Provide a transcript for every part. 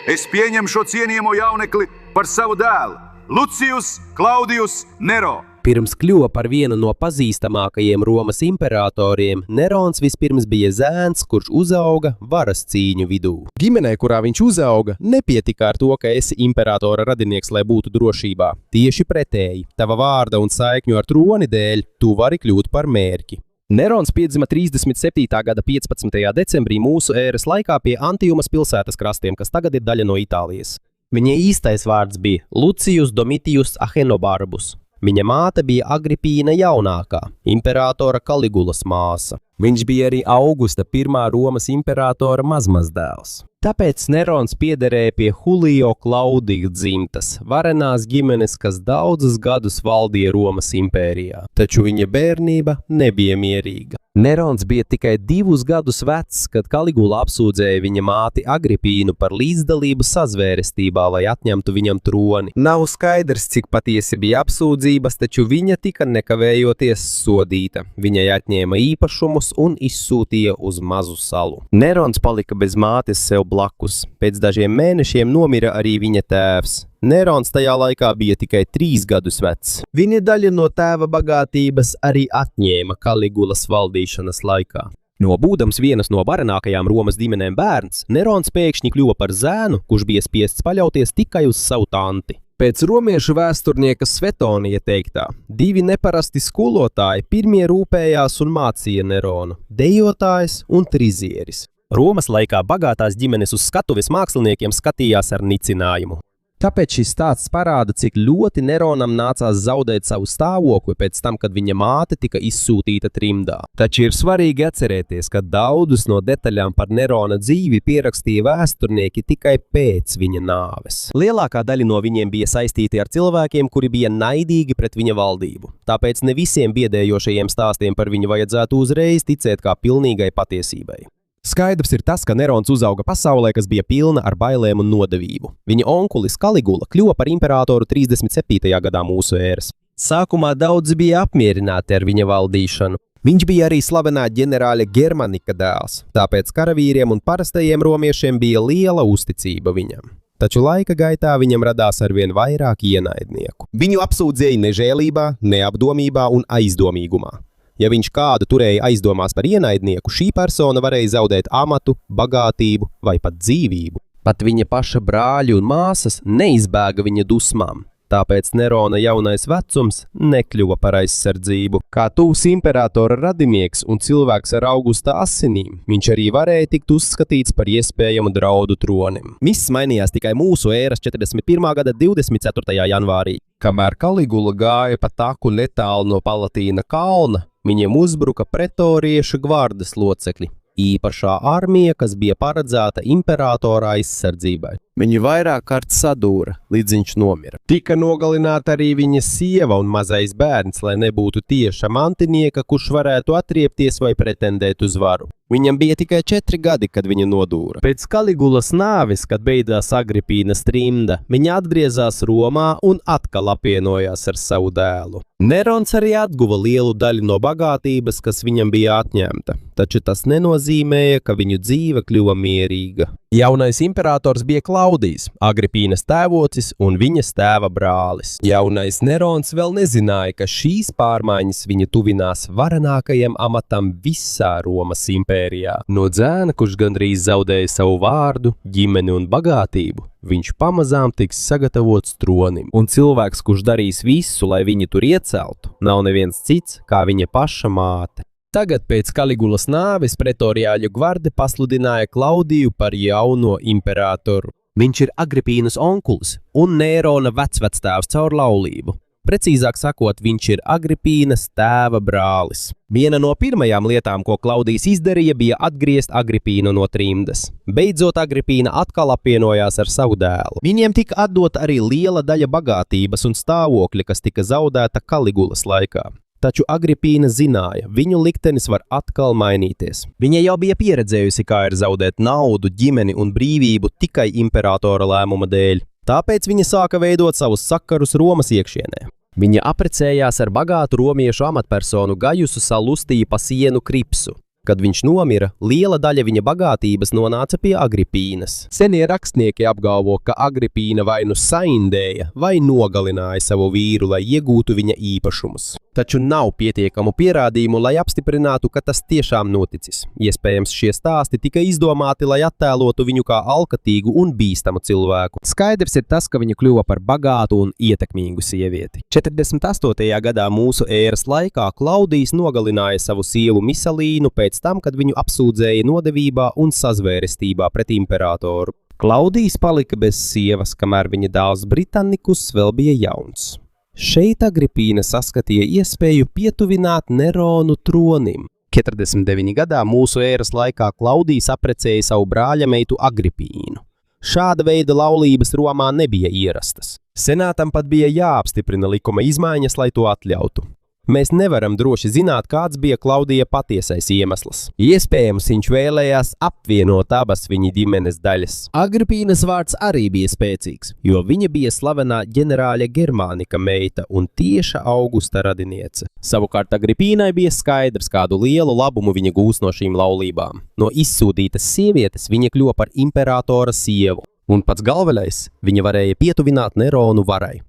es pieņemu šo cienījamo jaunekli par savu dēlu, Lucijus Klaudijus Nero. Pirms kļuva par vienu no pazīstamākajiem Romas imperatoriem, Nerons vispirms bija zēns, kurš uzauga varas cīņu vidū. Ģimenē, kurā viņš uzauga, nepietika ar to, ka esi imperatora radinieks, lai būtu drošībā. Tieši pretēji, tava vārda un saikņu ar troni dēļ, tu vari kļūt par mērķi. Nerons piedzima 37. gada 15. decembrī mūsu ēras laikā pie Antijumas pilsētas krastiem, kas tagad ir daļa no Itālijas. Viņa īstais vārds bija Lucijus Domitijus Ahenobarbus. Viņa māte bija Agripīna jaunākā, imperatora Kaligulas māsa. Viņš bija arī Augusta pirmā Romas imperatora mazmazdēls. Tāpēc Nerons piederēja pie Julio Klaudija dzimtas, varenās ģimenes, kas daudzus gadus valdīja Romas impērijā. Taču viņa bērnība nebija mierīga. Nerons bija tikai 2 gadus vecs, kad Kaligula apsūdzēja viņa māti Agripīnu par līdzdalību sazvērestībā, lai atņemtu viņam troni. Nav skaidrs, cik patiesi bija apsūdzības, taču viņa tika nekavējoties sodīta. Viņai atņēma īpašumus un izsūtīja uz mazu salu. Nerons palika bez mātes sev blakus. Pēc dažiem mēnešiem nomira arī viņa tēvs. Nerons tajā laikā bija tikai 3 gadus vecs. Viņa daļa no tēva bagātības arī atņēma Kaligulas valdīšanas laikā. Būdams vienas no varenākajām Romas ģimenēm bērns, Nerons pēkšņi kļuva par zēnu, kurš bija spiests paļauties tikai uz savu tanti. Pēc romiešu vēsturnieka Svetonija teiktā, 2 neparasti skolotāji pirmie rūpējās un mācīja Neronu – dejotājs un trizieris. Romas laikā bagātās ģimenes uz skatuves māksliniekiem skatījās ar nicinājumu. Tāpēc šis stāsts parāda, cik ļoti Neronam nācās zaudēt savu stāvokli pēc tam, kad viņa māte tika izsūtīta trimdā. Taču ir svarīgi atcerēties, ka daudzus no detaļām par Nerona dzīvi pierakstīja vēsturnieki tikai pēc viņa nāves. Lielākā daļa no viņiem bija saistīti ar cilvēkiem, kuri bija naidīgi pret viņa valdību. Tāpēc ne visiem biedējošajiem stāstiem par viņu vajadzētu uzreiz ticēt kā pilnīgai patiesībai. Skaidrs ir tas, ka Nerons uzauga pasaulē, kas bija pilna ar bailēm un nodevību. Viņa onkulis Kaligula kļuva par imperatoru 37. gadā mūsu ēras. Sākumā daudzi bija apmierināti ar viņa valdīšanu. Viņš bija arī slavenā ģenerāļa Germanika dēls, tāpēc karavīriem un parastajiem romiešiem bija liela uzticība viņam. Taču laika gaitā viņam radās arvien vairāk ienaidnieku. Viņu apsūdzēja nežēlībā, neapdomībā un aizdomīgumā. Ja viņš kādu turēja aizdomās par ienaidnieku, šī persona varēja zaudēt amatu, bagātību vai pat dzīvību. Pat viņa paša brāļi un māsas neizbēga viņa dusmām. Tāpēc Nerona jaunais vecums nekļuva par aizsardzību. Kā tuvs imperatora radinieks un cilvēks ar Augusta asinīm, viņš arī varēja tikt uzskatīts par iespējamu draudu tronim. Viss mainījās tikai mūsu ēras 41. gada 24. janvārī. Kamēr Kaligula gāja pa taku netālu no Palatīna kalna, viņiem uzbruka pretoriešu gvardes locekļi. Īpašā armija, kas bija paredzēta imperatora aizsardzībai. Viņu vairāk kārt sadūra, līdz viņš nomira. Tika nogalināta arī viņa sieva un mazais bērns, lai nebūtu tieša mantinieka, kurš varētu atriepties vai pretendēt uz varu. Viņam bija tikai 4 gadi, kad viņu nodūra. Pēc Kaligulas nāves, kad beidzās Agripīnas trimda, viņa atgriezās Romā un atkal apvienojās ar savu dēlu. Nerons arī atguva lielu daļu no bagātības, kas viņam bija atņemta, taču tas nenozīmēja, ka viņu dzīve kļuva mierīga. Jaunais imperators bija Klaudijs, Agripīnas tēvocis un viņas tēva brālis. Jaunais Nerons vēl nezināja, ka šīs pārmaiņas viņu tuvinās varenākajam amatam visā Romas impērijā. No dzēna, kurš gandrīz zaudēja savu vārdu, ģimeni un bagātību, viņš pamazām tiks sagatavots tronim. Un cilvēks, kurš darīs visu, lai viņu tur ieceltu, nav neviens cits kā viņa paša māte. Tagad pēc Kaligulas nāves pretoriāļu gvarde pasludināja Klaudiju par jauno imperatoru. Viņš ir Agripīnas onkulis un Nerona vecvectēvs caur laulību. Precīzāk sakot, viņš ir Agripīnas tēva brālis. Viena no pirmajām lietām, ko Klaudijs izdarīja, bija atgriezt Agripīnu no trimdas. Beidzot, Agripīna atkal apvienojās ar savu dēlu. Viņiem tika atdota arī liela daļa bagātības un stāvokļa, kas tika zaudēta Kaligulas laikā. Taču Agripīna zināja, viņu liktenis var atkal mainīties. Viņa jau bija pieredzējusi, kā ir zaudēt naudu, ģimeni un brīvību tikai imperatora lēmuma dēļ. Tāpēc viņa sāka veidot savus sakarus Romas iekšienē. Viņa apprecējās ar bagātu romiešu amatpersonu Gajusu Salustiju Pasienu Kripsu. Kad viņš nomira, liela daļa viņa bagātības nonāca pie Agripīnas. Senie rakstnieki apgalvo, ka Agripīna vai nu saindēja, vai nogalināja savu vīru, lai iegūtu viņa īpašumus. Taču nav pietiekamu pierādījumu, lai apstiprinātu, ka tas tiešām noticis. Iespējams, šie stāsti tika izdomāti, lai attēlotu viņu kā alkatīgu un bīstamu cilvēku. Skaidrs ir tas, ka viņa kļuva par bagātu un ietekmīgu sievieti. 48. gadā mūsu ēras laikā Klaudijs nogalināja savu sievu Misalīnu pēc tam, kad viņu apsūdzēja nodevībā un sazvērestībā pret imperatoru. Klaudijs palika bez sievas, kamēr viņa dēls Britannikus vēl bija jauns. Šeit Agripīna saskatīja iespēju pietuvināt Neronu tronim. 49 gadā mūsu ēras laikā Klaudijs apprecēja savu brāļa meitu Agripīnu. Šāda veida laulības Romā nebija ierastas. Senātam pat bija jāapstiprina likuma izmaiņas, lai to atļautu. Mēs nevaram droši zināt, kāds bija Klaudija patiesais iemesls. Iespējams, viņš vēlējās apvienot abas viņa ģimenes daļas. Agripīnas vārds arī bija spēcīgs, jo viņa bija slavenā ģenerāļa Germānika meita un tieša Augusta radiniece. Savukārt Agripīnai bija skaidrs, kādu lielu labumu viņa gūs no šīm laulībām. No izsūtītas sievietes viņa kļuva par imperatora sievu, un pats galvenais, viņa varēja pietuvināt Neronu varai.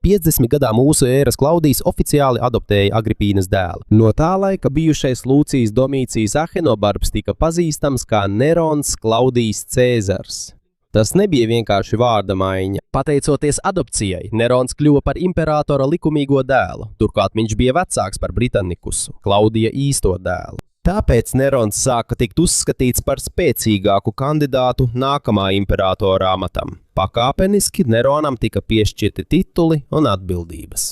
50 gadā mūsu ēras Klaudijs oficiāli adoptēja Agripīnas dēlu. No tā laika bijušais Lūcijs Domīcijs Ahenobarbs tika pazīstams kā Nerons Klaudijs Cēzars. Tas nebija vienkārši vārda maiņa. Pateicoties adopcijai, Nerons kļuva par imperatora likumīgo dēlu, turklāt viņš bija vecāks par Britannikusu, Klaudija īsto dēlu. Tāpēc Nerons sāka tikt uzskatīts par spēcīgāku kandidātu nākamā imperatora amatam. Pakāpeniski Neronam tika piešķirti tituli un atbildības.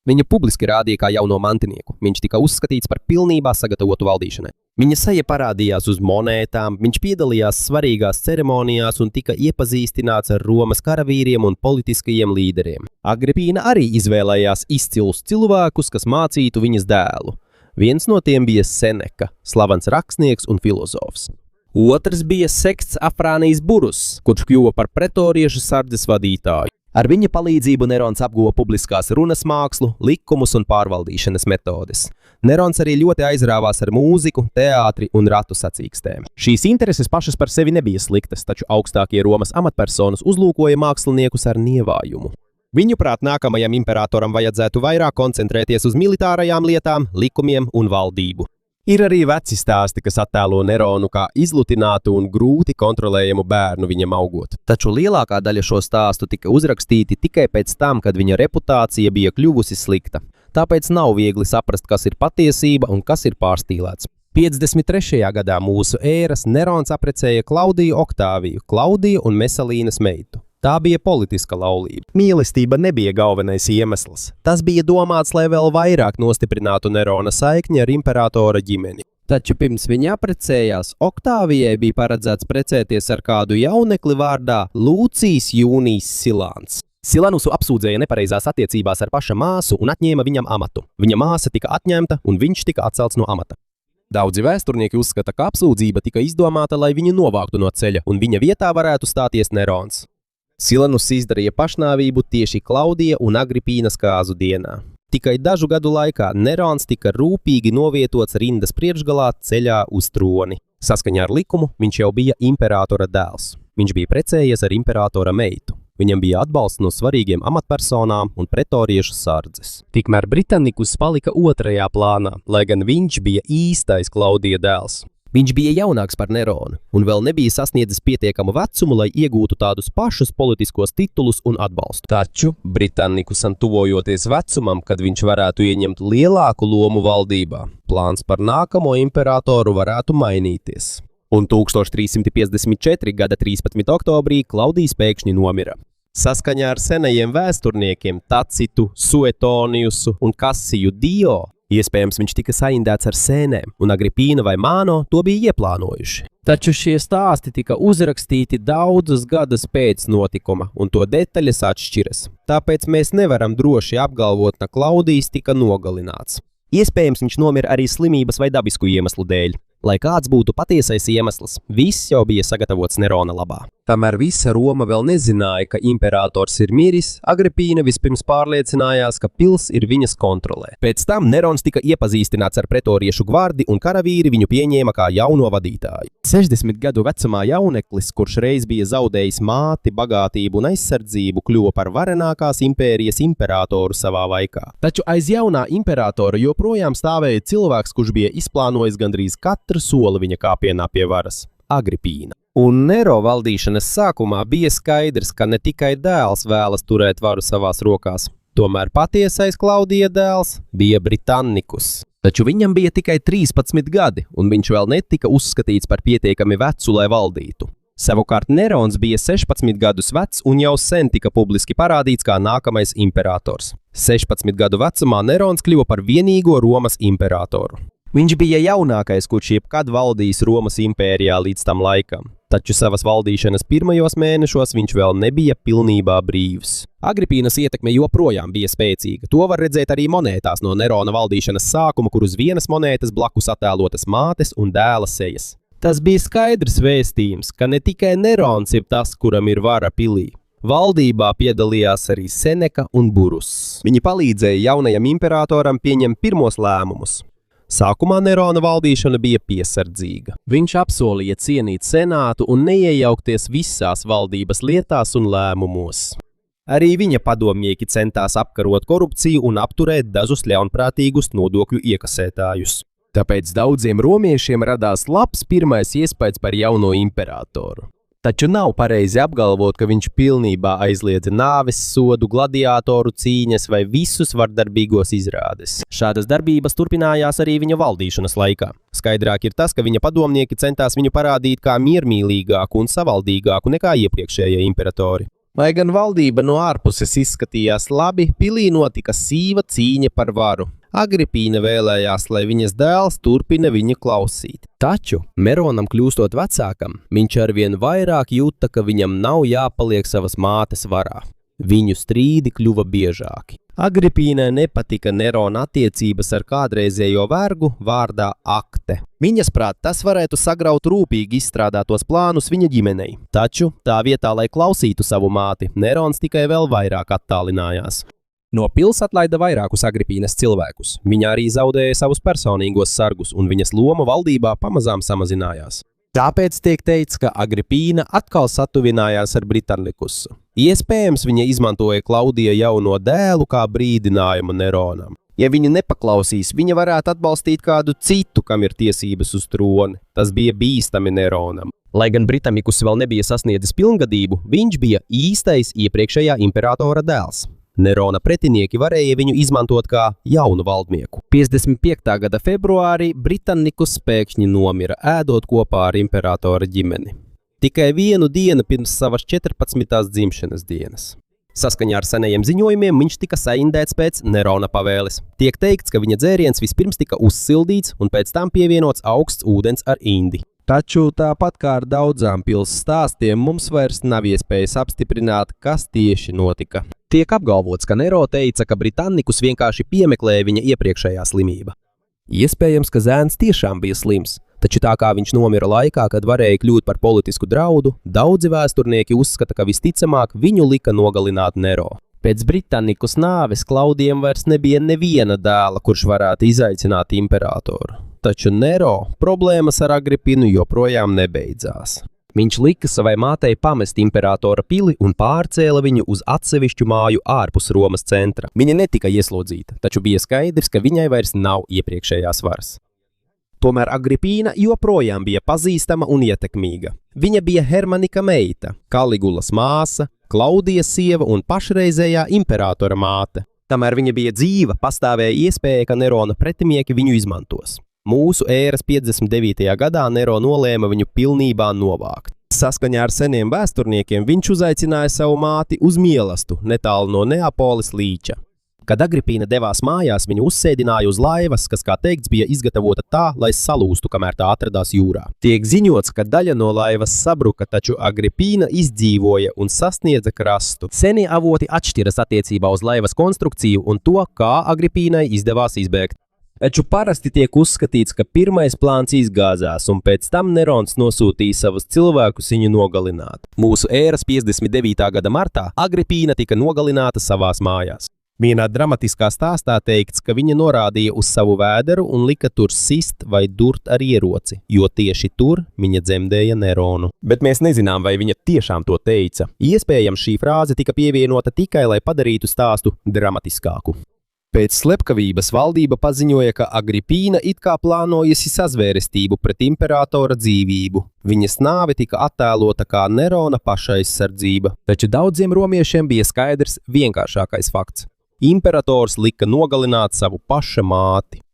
Viņa publiski rādīja kā jauno mantinieku. Viņš tika uzskatīts par pilnībā sagatavotu valdīšanai. Viņa seja parādījās uz monētām, viņš piedalījās svarīgās ceremonijās un tika iepazīstināts ar Romas karavīriem un politiskajiem līderiem. Agripīna arī izvēlējās izcilus cilvēkus, kas mācītu viņas dēlu. Viens no tiem bija Seneka, slavens rakstnieks un filozofs. Otrs bija Seksts Afrānijs Burus, kurš kļuva par pretoriešu sardzes vadītāju. Ar viņa palīdzību Nerons apguva publiskās runas mākslu, likumus un pārvaldīšanas metodes. Nerons arī ļoti aizrāvās ar mūziku, teātri un ratu sacīkstēm. Šīs intereses pašas par sevi nebija sliktas, taču augstākie Romas amatpersonas uzlūkoja māksliniekus ar nievājumu. Viņuprāt, nākamajam imperatoram vajadzētu vairāk koncentrēties uz militārajām lietām, likumiem un valdību. Ir arī veci stāsti, kas attēlo Neronu kā izlutinātu un grūti kontrolējamu bērnu viņam augot. Taču lielākā daļa šo stāstu tika uzrakstīti tikai pēc tam, kad viņa reputācija bija kļuvusi slikta. Tāpēc nav viegli saprast, kas ir patiesība un kas ir pārstīlēts. 53. gadā mūsu ēras Nerons apprecēja Klaudiju Oktāviju, Klaudiju un Mesalīnas meitu. Tā bija politiska laulība. Mīlestība nebija galvenais iemesls. Tas bija domāts, lai vēl vairāk nostiprinātu Nerona saikni ar imperatora ģimeni. Taču pirms viņa apprecējās, Oktāvijai bija paredzēts precēties ar kādu jaunekli vārdā Lūcijs Jūnijs Silāns. Silanusu apsūdzēja nepareizās attiecībās ar paša māsu un atņēma viņam amatu. Viņa māsa tika atņemta un viņš tika atcelts no amata. Daudzi vēsturnieki uzskata, ka apsūdzība tika izdomāta, lai viņu novāktu no ceļa, un viņa vietā varētu stāties Nerons. Silanus izdarīja pašnāvību tieši Klaudija un Agripīnas kāzu dienā. Tikai dažu gadu laikā Nerons tika rūpīgi novietots rindas priekšgalā ceļā uz troni. Saskaņā ar likumu viņš jau bija imperatora dēls. Viņš bija precējies ar imperatora meitu. Viņam bija atbalsts no svarīgiem amatpersonām un pretoriešu sardzes. Tikmēr Britannikus palika otrajā plānā, lai gan viņš bija īstais Klaudija dēls. Viņš bija jaunāks par Neronu un vēl nebija sasniedzis pietiekamu vecumu, lai iegūtu tādus pašus politiskos titulus un atbalstu. Taču Britannikusam tuvojoties vecumam, kad viņš varētu ieņemt lielāku lomu valdībā, plāns par nākamo imperatoru varētu mainīties. Un 1354. gada 13. oktobrī Klaudijs pēkšņi nomira. Saskaņā ar senajiem vēsturniekiem Tacitu, Suetoniusu un Kassiju Dio, iespējams, viņš tika saindēts ar sēnēm, un Agripīna vai Māno to bija ieplānojuši. Taču šie stāsti tika uzrakstīti daudzus gadus pēc notikuma, un to detaļas atšķiras. Tāpēc mēs nevaram droši apgalvot, ka Klaudijs tika nogalināts. Iespējams, viņš nomira arī slimības vai dabisku iemeslu dēļ. Lai kāds būtu patiesais iemesls, viss jau bija sagatavots Nerona labā. Tomēr visa Roma vēl nezināja, ka imperators ir miris, Agripīna vispirms pārliecinājās, ka pils ir viņas kontrolē. Pēc tam Nerons tika iepazīstināts ar pretoriešu gvardi un karavīri viņu pieņēma kā jauno vadītāju. 60 gadu vecumā jauneklis, kurš reiz bija zaudējis māti, bagātību un aizsardzību, kļuva par varenākās impērijas imperatoru savā laikā. Taču aiz jaunā imperatora joprojām stāvēja cilvēks, kurš bija izplānojis gandrīz katru soli viņa kāpienā pie varas – Agripīna. Un Nero valdīšanas sākumā bija skaidrs, ka ne tikai dēls vēlas turēt varu savās rokās. Tomēr patiesais Klaudija dēls bija Britannikus. Taču viņam bija tikai 13 gadi, un viņš vēl netika uzskatīts par pietiekami vecu, lai valdītu. Savukārt Nerons bija 16 gadus vecs un jau sen tika publiski parādīts kā nākamais imperators. 16 gadu vecumā Nerons kļuva par vienīgo Romas imperatoru. Viņš bija jaunākais, kurš jebkad valdījis Romas impērijā līdz tam laikam, taču savas valdīšanas pirmajos mēnešos viņš vēl nebija pilnībā brīvs. Agripīnas ietekme joprojām bija spēcīga. To var redzēt arī monētās no Nerona valdīšanas sākuma, kur uz vienas monētas blakus attēlotas mātes un dēla sejas. Tas bija skaidrs vēstījums, ka ne tikai Nerons ir tas, kuram ir vara pilī. Valdībā piedalījās arī Seneka un Burus. Viņi palīdzēja jaunajam imperatoram pieņemt pirmos lēmumus. Sākumā Nerona valdīšana bija piesardzīga. Viņš apsolīja cienīt senātu un neiejaukties visās valdības lietās un lēmumos. Arī viņa padomnieki centās apkarot korupciju un apturēt dažus ļaunprātīgus nodokļu iekasētājus. Tāpēc daudziem romiešiem radās labs pirmais iespējas par jauno imperatoru. Taču nav pareizi apgalvot, ka viņš pilnībā aizliedza nāves sodu, gladiātoru cīņas vai visus vardarbīgos izrādes. Šādas darbības turpinājās arī viņa valdīšanas laikā. Skaidrāk ir tas, ka viņa padomnieki centās viņu parādīt kā miermīlīgāku un savaldīgāku nekā iepriekšējie imperatori. Lai gan valdība no ārpuses izskatījās labi, pilī notika sīva cīņa par varu. Agripīna vēlējās, lai viņas dēls turpina viņu klausīt. Taču, Neronam kļūstot vecākam, viņš arvien vairāk jūta, ka viņam nav jāpaliek savas mātes varā. Viņu strīdi kļuva biežāki. Agripīnai nepatika Nerona attiecības ar kādreizējo vergu vārdā Akte. Viņas prāt, tas varētu sagraut rūpīgi izstrādātos plānus viņa ģimenei. Taču, tā vietā, lai klausītu savu māti, Nerons tikai vēl vairāk attālinājās. No pils atlaida vairākus Agripīnas cilvēkus. Viņa arī zaudēja savus personīgos sargus, un viņas loma valdībā pamazām samazinājās. Tāpēc tiek teikts, ka Agripīna atkal satuvinājās ar Britannikusu. Iespējams, viņa izmantoja Klaudija jauno dēlu kā brīdinājumu Neronam. Ja viņa nepaklausīs, viņa varētu atbalstīt kādu citu, kam ir tiesības uz troni. Tas bija bīstami Neronam. Lai gan Britannikus vēl nebija sasniedzis pilngadību, viņš bija īstais iepriekšējā imperatora dēls. Nerona pretinieki varēja viņu izmantot kā jaunu valdnieku. 55. gada februārī Britannikus pēkšņi nomira, ēdot kopā ar imperatora ģimeni. Tikai vienu dienu pirms savas 14. dzimšanas dienas. Saskaņā ar senajiem ziņojumiem viņš tika saindēts pēc Nerona pavēles. Tiek teikts, ka viņa dzēriens vispirms tika uzsildīts un pēc tam pievienots augsts ūdens ar indi. Taču tāpat kā ar daudzām pils stāstiem, mums vairs nav iespējas apstiprināt, kas tieši notika. Tiek apgalvots, ka Nero teica, ka Britannikus vienkārši piemeklēja viņa iepriekšējā slimība. Iespējams, ka zēns tiešām bija slims, taču tā kā viņš nomira laikā, kad varēja kļūt par politisku draudu, daudzi vēsturnieki uzskata, ka visticamāk viņu lika nogalināt Nero. Pēc Britannikus nāves Klaudijam vairs nebija neviena dēla, kurš varētu izaicināt imperatoru. Taču Nero problēmas ar Agripinu joprojām nebeidzās. Viņš lika savai mātei pamest imperatora pili un pārcēla viņu uz atsevišķu māju ārpus Romas centra. Viņa netika ieslodzīta, taču bija skaidrs, ka viņai vairs nav iepriekšējās varas. Tomēr Agripīna joprojām bija pazīstama un ietekmīga. Viņa bija Hermanika meita, Kaligulas māsa, Klaudijas sieva un pašreizējā imperatora māte. Tomēr viņa bija dzīva, pastāvēja iespēja, ka Nerona pretinieki viņu izmantos. Mūsu ēras 59. gadā Nero nolēma viņu pilnībā novākt. Saskaņā ar seniem vēsturniekiem viņš uzaicināja savu māti uz mielastu, netālu no Neapoles līča. Kad Agripīna devās mājās, viņu uzsēdināja uz laivas, kas, kā teikts, bija izgatavota tā, lai salūstu, kamēr tā atradās jūrā. Tiek ziņots, ka daļa no laivas sabruka, taču Agripīna izdzīvoja un sasniedza krastu. Senie avoti atšķiras attiecībā uz laivas konstrukciju un to, kā Agripīnai izdevās izbēgt. Taču parasti tiek uzskatīts, ka pirmais plāns izgāzās, un pēc tam Nerons nosūtīja savus cilvēkus viņu nogalināt. Mūsu ēras 59. gada martā Agripīna tika nogalināta savās mājās. Vienā dramatiskā stāstā teikts, ka viņa norādīja uz savu vēderu un lika tur sist vai durt ar ieroci, jo tieši tur viņa dzemdēja Neronu. Bet mēs nezinām, vai viņa tiešām to teica. Iespējams, šī frāze tika pievienota tikai, lai padarītu stāstu dramatiskāku. Pēc slepkavības valdība paziņoja, ka Agripīna it kā plānojusi sazvērestību pret imperatora dzīvību. Viņas nāve tika attēlota kā Nerona pašaizsardzība. Taču daudziem romiešiem bija skaidrs vienkāršākais fakts. Imperators lika nogalināt savu paša māti.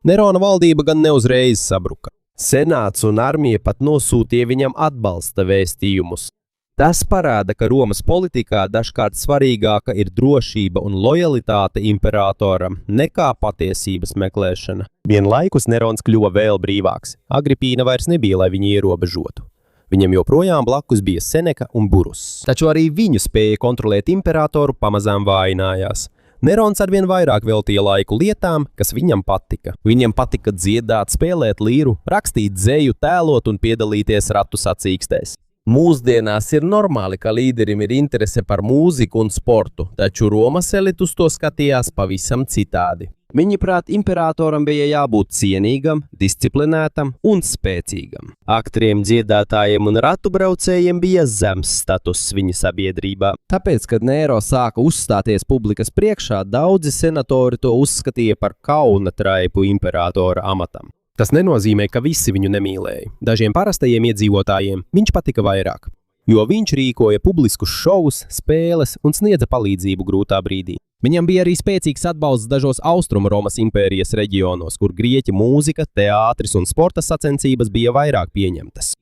Nerona valdība gan neuzreiz sabruka. Senāts un armija pat nosūtīja viņam atbalsta vēstījumus. Tas parāda, ka Romas politikā dažkārt svarīgāka ir drošība un lojalitāte imperatoram nekā patiesības meklēšana. Vienlaikus Nerons kļuva vēl brīvāks. Agripīna vairs nebija, lai viņu ierobežotu. Viņam joprojām blakus bija Seneka un Burus. Taču arī viņu spēja kontrolēt imperatoru pamazām vājinājās. Nerons arvien vairāk veltīja laiku lietām, kas viņam patika. Viņam patika dziedāt, spēlēt līru, rakstīt dzeju, tēlot un piedalīties ratu sacīkstēs. Mūsdienās ir normāli, ka līderim ir interese par mūziku un sportu, taču Romas elitus to skatījās pavisam citādi. Viņi prāt imperatoram bija jābūt cienīgam, disciplinētam un spēcīgam. Aktriem, dziedātājiem un ratubraucējiem bija zems status viņa sabiedrībā. Tāpēc, kad Nero sāka uzstāties publikas priekšā, daudzi senatori to uzskatīja par kauna traipu imperatora amatam. Tas nenozīmē, ka visi viņu nemīlēja. Dažiem parastajiem iedzīvotājiem viņš patika vairāk, jo viņš rīkoja publiskus šovus, spēles un sniedza palīdzību grūtā brīdī. Viņam bija arī spēcīgs atbalsts dažos Austrumu Romas impērijas reģionos, kur grieķu mūzika, teātris un sporta sacensības bija vairāk pieņemtas.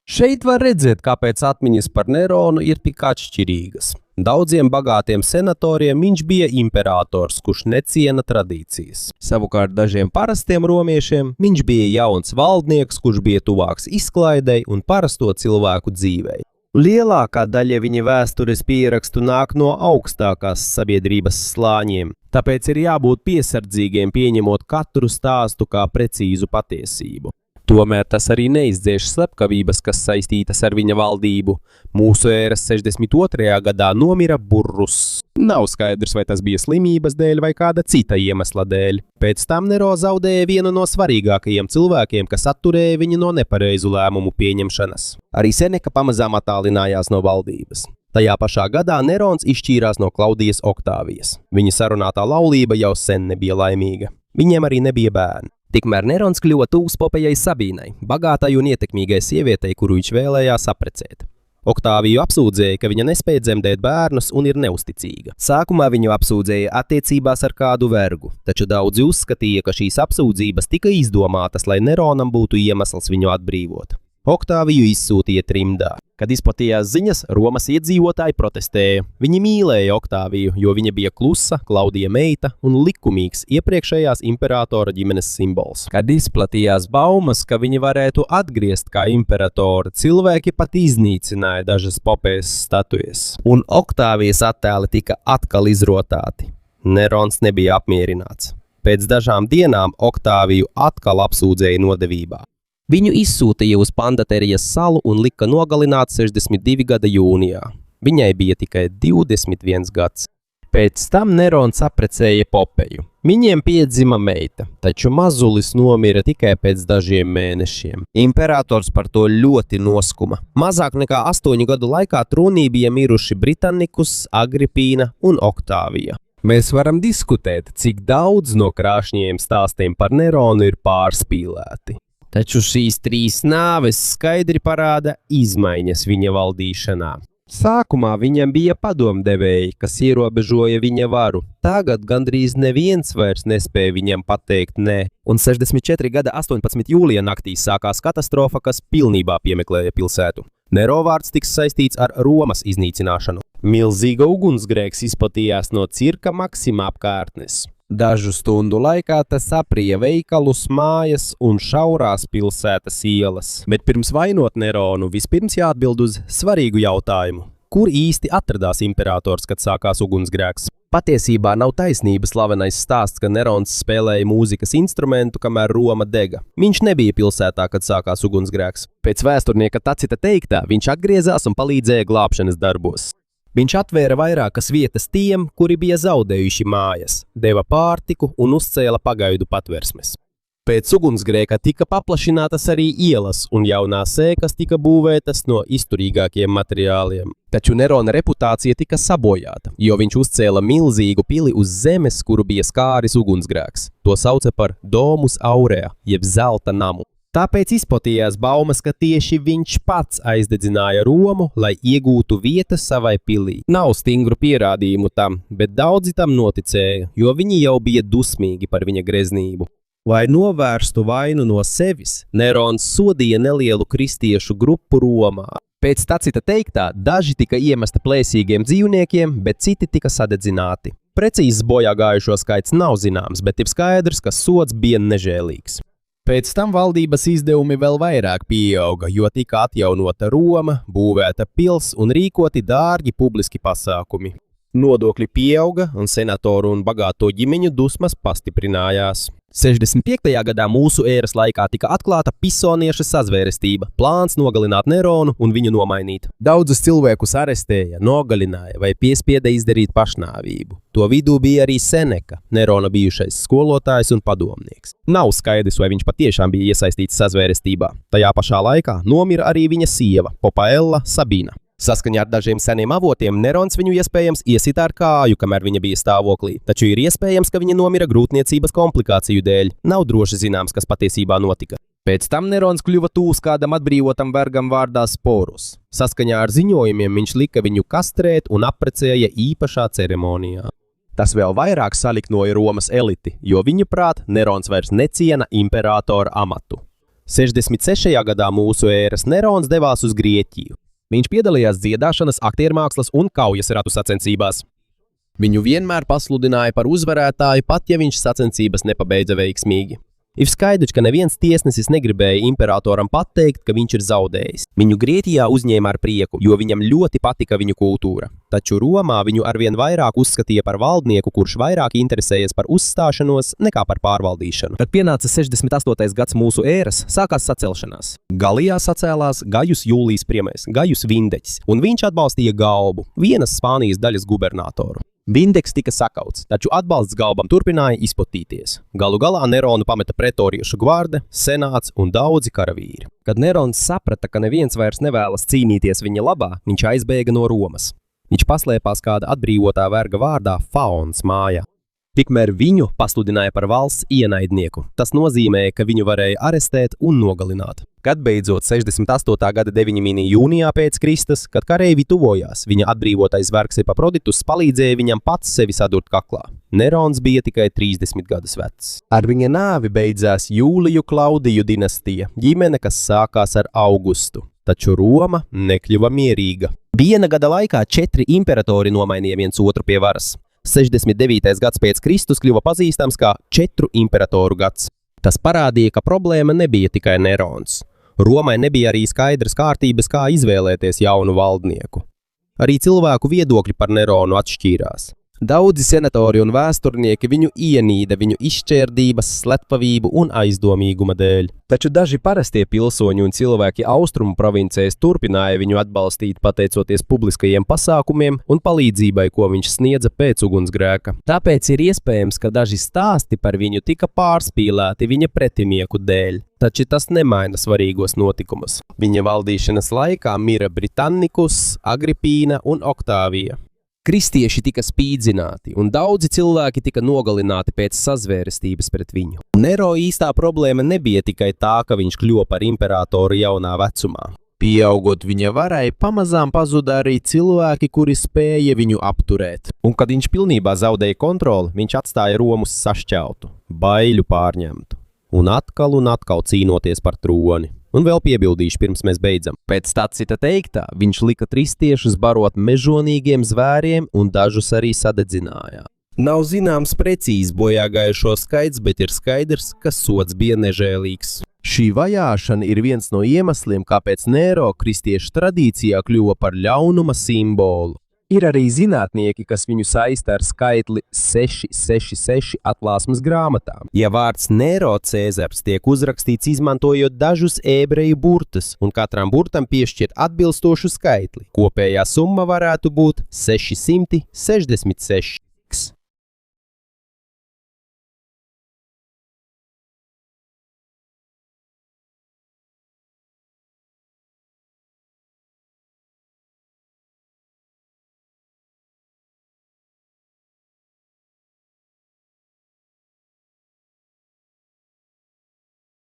Šeit var redzēt, kāpēc atmiņas par Neronu ir tik atšķirīgas. Daudziem bagātiem senatoriem viņš bija imperators, kurš neciena tradīcijas. Savukārt dažiem parastiem romiešiem viņš bija jauns valdnieks, kurš bija tuvāks izklaidei un parasto cilvēku dzīvei. Lielākā daļa viņa vēstures pierakstu nāk no augstākās sabiedrības slāņiem, tāpēc ir jābūt piesardzīgiem pieņemot katru stāstu kā precīzu patiesību. Tomēr tas arī neizdzēš slepkavības, kas saistītas ar viņa valdību. Mūsu ēras 62. gadā nomira Burrus. Nav skaidrs, vai tas bija slimības dēļ vai kāda cita iemesla dēļ. Pēc tam Nero zaudēja vienu no svarīgākajiem cilvēkiem, kas atturēja viņu no nepareizu lēmumu pieņemšanas. Arī Seneka pamazām attālinājās no valdības. Tajā pašā gadā Nerons izšķīrās no Klaudijas Oktāvijas. Viņa sarunātā laulība jau sen nebija laimīga. Viņiem arī nebija bērni. Tikmēr Nerons kļuva tuvs Popejai Sabīnai, bagātai un ietekmīgai sievietei, kuru viņš vēlējās apprecēt. Oktāviju apsūdzēja, ka viņa nespēja dzemdēt bērnus un ir neusticīga. Sākumā viņu apsūdzēja attiecībās ar kādu vergu, taču daudzi uzskatīja, ka šīs apsūdzības tika izdomātas, lai Neronam būtu iemesls viņu atbrīvot. Oktāviju izsūtīja trimdā. Kad izplatījās ziņas, Romas iedzīvotāji protestēja. Viņi mīlēja Oktāviju, jo viņa bija klusa, Klaudija meita un likumīgs iepriekšējās imperatora ģimenes simbols. Kad izplatījās baumas, ka viņi varētu atgriezt kā imperatori, cilvēki pat iznīcināja dažas Popejas statujas, un Oktāvijas attēli tika atkal izrotāti. Nerons nebija apmierināts. Pēc dažām dienām Oktāviju atkal apsūdzēja nodevībā. Viņu izsūtīja uz Pandaterijas salu un lika nogalināt 62 gada jūnijā. Viņai bija tikai 21 gads. Pēc tam Nerons apprecēja Popeju. Viņiem piedzima meita, taču mazulis nomira tikai pēc dažiem mēnešiem. Imperators par to ļoti noskuma. Mazāk nekā 8 gadu laikā tronī bija miruši Britannikus, Agripīna un Oktāvija. Mēs varam diskutēt, cik daudz no krāšņiem stāstiem par Neronu ir pārspīlēti. Taču šīs 3 nāves skaidri parāda izmaiņas viņa valdīšanā. Sākumā viņam bija padomdevēji, kas ierobežoja viņa varu. Tagad gandrīz neviens vairs nespēja viņam pateikt nē. Un 64 gada 18. jūlija naktī sākās katastrofa, kas pilnībā piemeklēja pilsētu. Nero vārds tiks saistīts ar Romas iznīcināšanu. Milzīga ugunsgrēks izplatījās no Cirka Maksima apkārtnes. Dažu stundu laikā tas aprija veikalus, mājas un šaurās pilsētas ielas. Bet pirms vainot Neronu, vispirms jāatbild uz svarīgu jautājumu. Kur īsti atradās imperators, kad sākās ugunsgrēks? Patiesībā nav taisnība slavenais stāsts, ka Nerons spēlēja mūzikas instrumentu, kamēr Roma dega. Viņš nebija pilsētā, kad sākās ugunsgrēks. Pēc vēsturnieka Tacita teiktā, viņš atgriezās un palīdzēja glābšanas darbos. Viņš atvēra vairākas vietas tiem, kuri bija zaudējuši mājas, deva pārtiku un uzcēla pagaidu patversmes. Pēc ugunsgrēka tika paplašinātas arī ielas un jaunās ēkas tika būvētas no izturīgākiem materiāliem. Taču Nerona reputācija tika sabojāta, jo viņš uzcēla milzīgu pili uz zemes, kuru bija skāris ugunsgrēks. To sauca par Domus Aurea, jeb zelta namu. Tāpēc izplatījās baumas, ka tieši viņš pats aizdedzināja Romu, lai iegūtu vietas savai pilī. Nav stingru pierādījumu tam, bet daudzi tam noticēja, jo viņi jau bija dusmīgi par viņa greznību. Lai novērstu vainu no sevis, Nerons sodīja nelielu kristiešu grupu Romā. Pēc Tacita teiktā, daži tika iemesti plēsīgiem dzīvniekiem, bet citi tika sadedzināti. Precīzs bojā gājušo skaits nav zināms, bet ir skaidrs, ka sods bija nežēlīgs. Pēc tam valdības izdevumi vēl vairāk pieauga, jo tika atjaunota Roma, būvēta pils un rīkoti dārgi publiski pasākumi. Nodokļi pieauga un senatoru un bagāto ģimeņu dusmas pastiprinājās. 65. gadā mūsu ēras laikā tika atklāta pisonieša sazvērestība, plāns nogalināt Neronu un viņu nomainīt. Daudzus cilvēkus arestēja, nogalināja vai piespieda izdarīt pašnāvību. To vidū bija arī Seneka, Nerona bijušais skolotājs un padomnieks. Nav skaidrs, vai viņš patiešām bija iesaistīts sazvērestībā. Tajā pašā laikā nomira arī viņa sieva, Poppaella Sabina. Saskaņā ar dažiem seniem avotiem, Nerons viņu iespējams iesita ar kāju, kamēr viņa bija stāvoklī, taču ir iespējams, ka viņa nomira grūtniecības komplikāciju dēļ. Nav droši zināms, kas patiesībā notika. Pēc tam Nerons kļuva tūs kādam atbrīvotam vergam vārdā Sporus. Saskaņā ar ziņojumiem viņš lika viņu kastrēt un apprecēja īpašā ceremonijā. Tas vēl vairāk saliknoja Romas eliti, jo viņu prāt Nerons vairs neciena imperatora amatu. 66. gadā mūsu ēras Nerons devās uz Grieķiju. Viņš piedalījās dziedāšanas, aktiermākslas un kaujas ratu sacensībās. Viņu vienmēr pasludināja par uzvarētāju, pat ja viņš sacensības nepabeidza veiksmīgi. Ir skaidrs, ka neviens tiesnesis negribēja imperatoram pateikt, ka viņš ir zaudējis. Viņu Grieķijā uzņēma ar prieku, jo viņam ļoti patika viņu kultūra. Taču Romā viņu arvien vairāk uzskatīja par valdnieku, kurš vairāk interesējies par uzstāšanos nekā par pārvaldīšanu. Kad pienāca 68. gads mūsu ēras, sākās sacelšanās. Galijā sacēlās Gajus Jūlijs Priemais, Gajus Vindeķis, un viņš atbalstīja Galbu, vienas Spānijas daļas gubernatoru. Vindeks tika sakauts, taču atbalsts Galbam turpināja izplatīties. Galu galā Neronu pameta pretoriešu gvarde, senāts un daudzi karavīri. Kad Nerons saprata, ka neviens vairs nevēlas cīnīties viņa labā, viņš aizbēga no Romas. Viņš paslēpās kāda atbrīvotā verga vārdā Faons mājā. Tikmēr viņu pasludināja par valsts ienaidnieku. Tas nozīmēja, ka viņu varēja arestēt un nogalināt. Kad beidzot 68. gada 9. jūnijā pēc Kristus, kad kareivi tuvojās, viņa atbrīvotais vergs Epafroditus palīdzēja viņam pats sevi sadurt kaklā. Nerons bija tikai 30 gadus vecs. Ar viņa nāvi beidzās Jūliju Klaudiju dinastija, ģimene, kas sākās ar Augustu. Taču Roma nekļuva mierīga. Viena gada laikā 4 imperatori nomainīja viens otru pie varas. 69. gads pēc Kristus kļuva pazīstams kā 4 imperatoru gads. Tas parādīja, ka problēma nebija tikai Nerons. Romai nebija arī skaidras kārtības, kā izvēlēties jaunu valdnieku. Arī cilvēku viedokļi par Neronu atšķīrās. Daudzi senatori un vēsturnieki viņu ienīda viņu izšķērdības, slepkavību un aizdomīguma dēļ. Taču daži parastie pilsoņi un cilvēki austrumu provincēs turpināja viņu atbalstīt pateicoties publiskajiem pasākumiem un palīdzībai, ko viņš sniedza pēc ugunsgrēka. Tāpēc ir iespējams, ka daži stāsti par viņu tika pārspīlēti viņa pretinieku dēļ. Taču tas nemaina svarīgos notikumus. Viņa valdīšanas laikā mira Britannikus, Agripīna un Oktāvija. Kristieši tika spīdzināti, un daudzi cilvēki tika nogalināti pēc sazvērestības pret viņu. Nero īstā problēma nebija tikai tā, ka viņš kļuva par imperatoru jaunā vecumā. Pieaugot viņa varai, pamazām pazuda arī cilvēki, kuri spēja viņu apturēt. Un kad viņš pilnībā zaudēja kontroli, viņš atstāja Romu sašķeltu, baiļu pārņemtu. Un atkal cīnoties par troni. Un vēl piebildīšu, pirms mēs beidzam. Pēc Tacita teiktā, viņš lika kristiešus barot mežonīgiem zvēriem un dažus arī sadedzināja. Nav zināms precīzi bojāgājušo skaits, bet ir skaidrs, ka sods bija nežēlīgs. Šī vajāšana ir viens no iemesliem, kāpēc Nero kristiešu tradīcijā kļuva par ļaunuma simbolu. Ir arī zinātnieki, kas viņu saista ar skaitli 666 atklāsmes grāmatā. Ja vārds Nero Cēzars tiek uzrakstīts izmantojot dažus ebreju burtus un katram burtam piešķirt atbilstošu skaitli, kopējā summa varētu būt 666.